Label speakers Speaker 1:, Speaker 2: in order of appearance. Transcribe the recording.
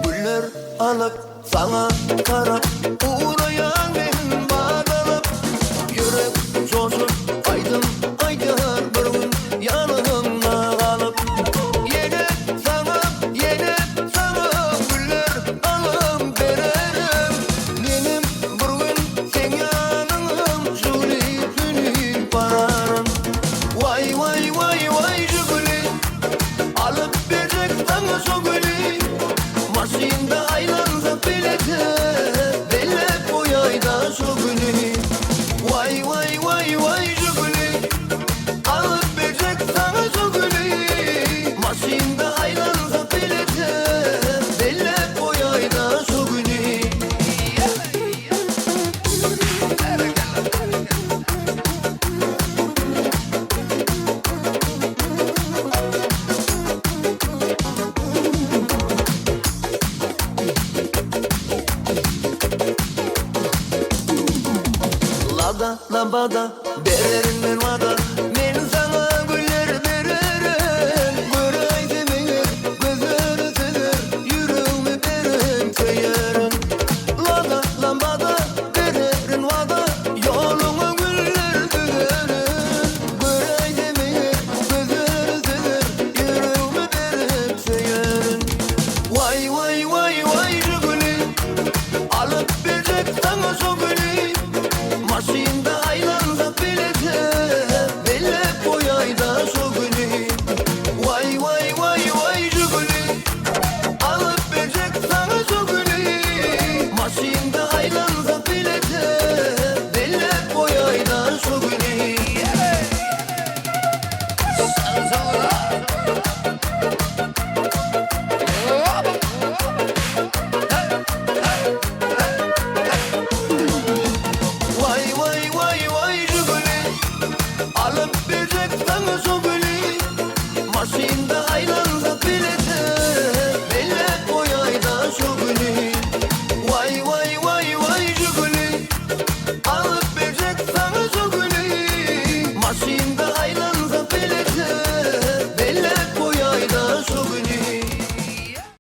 Speaker 1: Güller alıp sana karap uğrayan benim bağlanıp yürek coşup aydın aydın bir gün yanımda kalıp yine sana güller alım verelim benim bir gün sen yanım sülü vararım vay vay vay vay jügülü alıp verecek sana sogülü Maşında aylansa bileti Belle boyayda sogülü Vay vay vay vay jügülü Alıp verecek sana sogülü Maşında aylansa bileti Belle boyayda sogülü Lada lambada vererim ben vada men sana güller veririm Göreydi beni gözleri sever yüreğimi verim seyerim Lada lambada vererim vada yoluma güller düzerim Göreydi beni gözleri sever yüreğimi verim seyerim Vay vay vay vay jügülü alıp verecek sana sogülü Maşında aylansa bileti Belle boyayda sogülü Vay vay vay vay jügülü Alıp verecek sana sogülü Maşında aylansa bileti Belle boyayda sogülü Vay vay vay vay jügülü Alıp verecek sana sogülü Maşında aylan